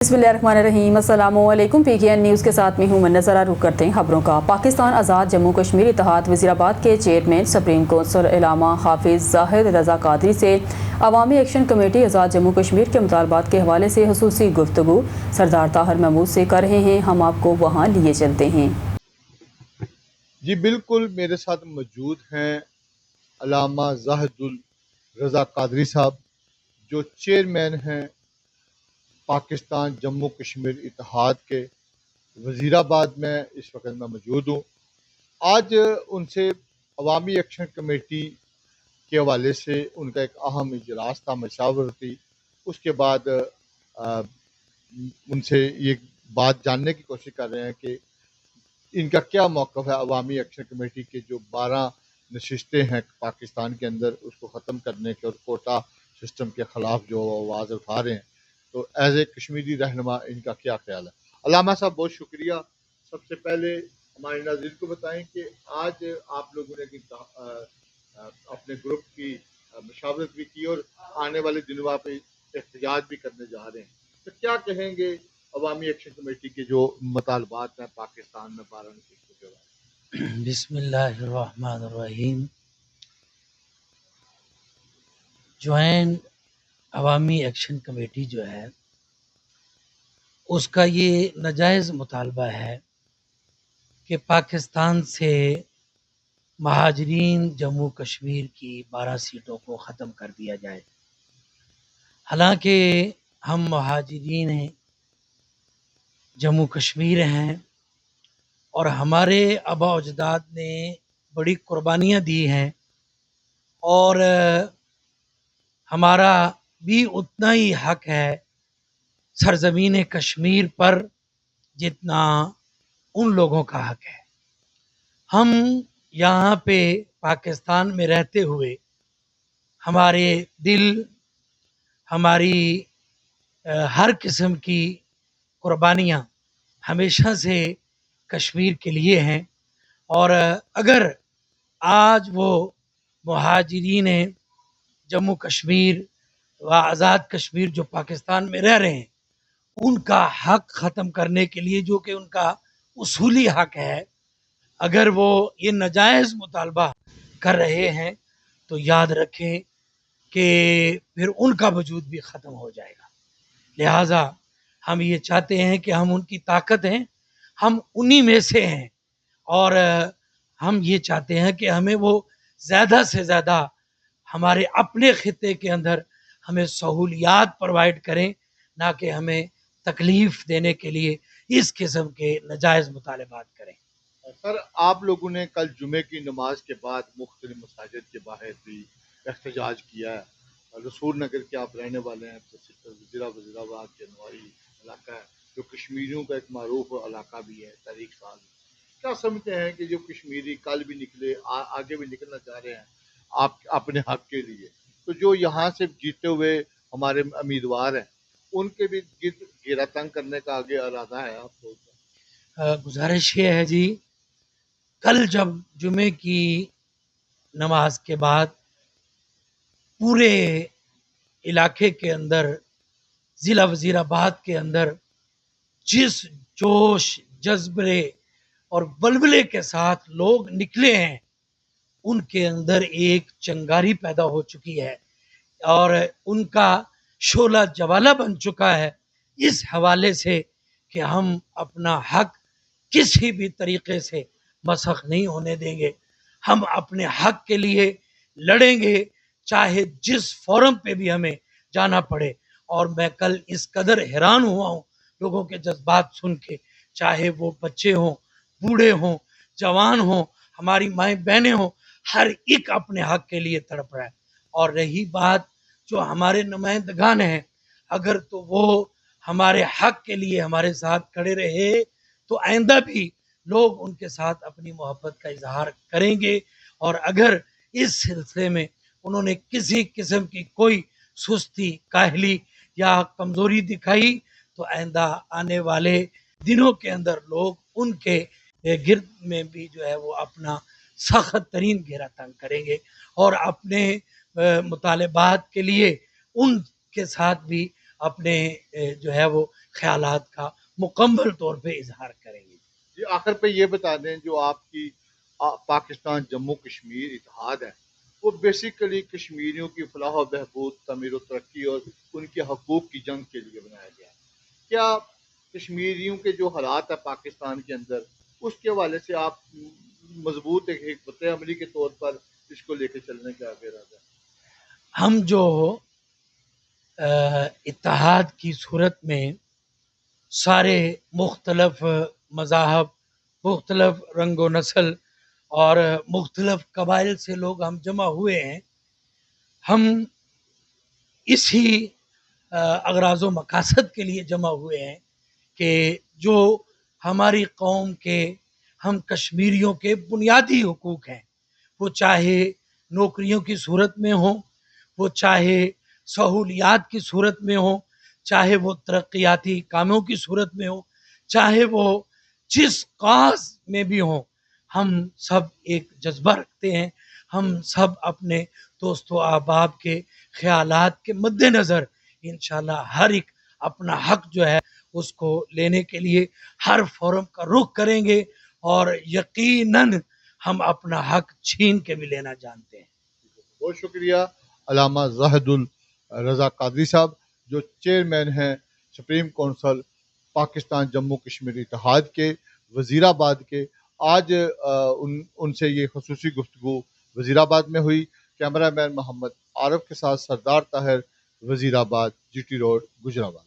बिस्मिल्लाहिर्रहमानिर्रहीम। अस्सलामुअलैकुम। PKN news के साथ में हूँ मैं। नज़र रुख करते हैं खबरों का। पाकिस्तान आज़ाद जम्मू कश्मीर इत्तेहाद वज़ीराबाद के चेयरमैन सुप्रीम कौंसल इलामा हाफिज़ ज़ाहिद रज़ा कादरी से अवामी एक्शन कमेटी आज़ाद जम्मू कश्मीर के मुतालबात के हवाले से खुसूसी गुफ्तगू सरदार ताहिर महमूद से कर रहे हैं। हम आपको वहाँ लिए चलते हैं। जी बिल्कुल, मेरे साथ मौजूद हैं अल्लामा ज़ाहिदुल रज़ा कादरी साहब, जो चेयरमैन हैं पाकिस्तान जम्मू कश्मीर इत्तेहाद के। वज़ीराबाद में इस वक्त मैं मौजूद हूँ। आज उनसे अवामी एक्शन कमेटी के हवाले से उनका एक अहम इजलास था, मशावरती। उसके बाद उनसे ये बात जानने की कोशिश कर रहे हैं कि इनका क्या मौक़िफ़ है अवामी एक्शन कमेटी के जो 12 नशिस्तें हैं पाकिस्तान के अंदर, उसको ख़त्म करने के और कोटा सिस्टम के ख़िलाफ़ जो आवाज़ उठा रहे हैं। तो एज़ ए कश्मीरी रहनुमा इनका क्या ख्याल है? अल्लामा साहब बहुत शुक्रिया। सबसे पहले हमारे नाज़रीन को बताएं कि आज आप लोगों ने अपने ग्रुप की मशावरत भी की और आने वाले दिनों में आप एहतजाज भी करने जा रहे हैं। तो क्या कहेंगे अवामी एक्शन कमेटी के जो मुतालबात हैं पाकिस्तान में 12 नशिस्तों के बाद? बिस्मिल्लाहिर्रहमानिर्रहीम। ज्वाइंट अवामी एक्शन कमेटी जो है उसका ये नाजायज़ मुतालबा है कि पाकिस्तान से महाजरीन जम्मू कश्मीर की 12 सीटों को ख़त्म कर दिया जाए। हालांकि हम महाजरीन हैं, जम्मू कश्मीर हैं और हमारे आबा अजदाद ने बड़ी कुर्बानियाँ दी हैं और हमारा भी उतना ही हक है सरज़मीन कश्मीर पर जितना उन लोगों का हक है। हम यहाँ पे पाकिस्तान में रहते हुए हमारे दिल, हमारी हर किस्म की कुर्बानियाँ हमेशा से कश्मीर के लिए हैं। और अगर आज वो मुहाजिरीन जम्मू कश्मीर व आज़ाद कश्मीर जो पाकिस्तान में रह रहे हैं, उनका हक ख़त्म करने के लिए, जो कि उनका उसूली हक है, अगर वो ये नाजायज़ मुतालबा कर रहे हैं तो याद रखें कि फिर उनका वजूद भी ख़त्म हो जाएगा। लिहाजा हम ये चाहते हैं कि हम उनकी ताकत हैं, हम उन्हीं में से हैं और हम ये चाहते हैं कि हमें वो ज़्यादा से ज़्यादा हमारे अपने ख़ित्ते के अंदर हमें सहूलियात प्रोवाइड करें, ना कि हमें तकलीफ़ देने के लिए इस किस्म के नाजायज़ मुतालबात करें। सर, आप लोगों ने कल जुमे की नमाज के बाद मुख्तलिफ मसाजिद के बाहर भी एहतजाज किया है। रसूल नगर के आप रहने वाले हैं, तो वज़ीराबाद के नवारी इलाका है, जो कश्मीरियों का एक मारूफ इलाका भी है तारीख साल। क्या समझते हैं कि जो कश्मीरी कल भी निकले, आगे भी निकलना चाह रहे हैं आप अपने हक के लिए, तो जो यहाँ से जीते हुए हमारे उम्मीदवार हैं, उनके भी घेरा तंग करने का आगे इरादा है आपको? गुजारिश ये है जी, कल जब जुमे की नमाज के बाद पूरे इलाके के अंदर, ज़िला वज़ीराबाद के अंदर जिस जोश, जज्बे और बलबले के साथ लोग निकले हैं, उनके अंदर एक चिंगारी पैदा हो चुकी है और उनका शोला ज्वाला बन चुका है, इस हवाले से कि हम अपना हक किसी भी तरीके से मसख नहीं होने देंगे। हम अपने हक के लिए लड़ेंगे, चाहे जिस फोरम पे भी हमें जाना पड़े। और मैं कल इस कदर हैरान हुआ हूँ लोगों के जज्बात सुन के, चाहे वो बच्चे हों, बूढ़े हों, जवान हों, हमारी माएँ बहनें हों, हर एक अपने हक के लिए तड़प रहा है। और रही बात जो हमारे नुमाइंदगान हैं, अगर तो वो हमारे हक के लिए हमारे साथ खड़े रहे तो आइंदा भी लोग उनके साथ अपनी मोहब्बत का इजहार करेंगे। और अगर इस सिलसिले में उन्होंने किसी किस्म की कोई सुस्ती, काहली या कमज़ोरी दिखाई तो आइंदा आने वाले दिनों के अंदर लोग उनके गिर्द में भी जो है वो अपना सख्त तरीन घेरा तंग करेंगे और अपने मुतालबात के लिए उनके साथ भी अपने जो है वो ख्यालात का मुकम्मल तौर पे इजहार करेंगे। जी आखिर पे ये बता दें, जो आपकी पाकिस्तान जम्मू कश्मीर इत्तेहाद है, वो बेसिकली कश्मीरियों की फलाह व बहबूद, तमीर व तरक्की और उनके हकूक़ की जंग के लिए बनाया गया है। क्या कश्मीरियों के जो हालात है पाकिस्तान के अंदर, उसके हवाले से आप मजबूत एक हिकमत अमली के तौर पर इसको लेके चलने के आगे रह गए? हम जो इत्तेहाद की सूरत में सारे मुख्तलफ मज़ाहब, मुख्तलफ रंग व नस्ल और मुख्तलफ कबाइल से लोग हम जमा हुए हैं। हम इसी अगराज़ व मकासद के लिए जमा हुए हैं कि जो हमारी कौम के, हम कश्मीरियों के बुनियादी हुकूक हैं, वो चाहे नौकरियों की सूरत में हो, वो चाहे सहूलियात की सूरत में हो, चाहे वो तरक्याती कामों की सूरत में हो, चाहे वो जिस काज में भी हो, हम सब एक जज्बा रखते हैं। हम सब अपने दोस्तों अहबाब के ख्यालात के मद्देनज़र इंशाअल्लाह हर एक अपना हक जो है उसको लेने के लिए हर फोरम का रुख करेंगे और यकीनन हम अपना हक छीन के भी लेना जानते हैं। बहुत शुक्रिया अल्लामा ज़ाहिदुल रज़ा कादरी साहब, जो चेयरमैन हैं सुप्रीम कौंसल पाकिस्तान जम्मू कश्मीर इत्तेहाद के वज़ीराबाद के। आज उनसे ये ख़ुसूसी गुफ्तगू वज़ीराबाद में हुई। कैमरामैन मोहम्मद आरफ के साथ सरदार ताहिर, वज़ीराबाद, GT रोड, गुजराबाद।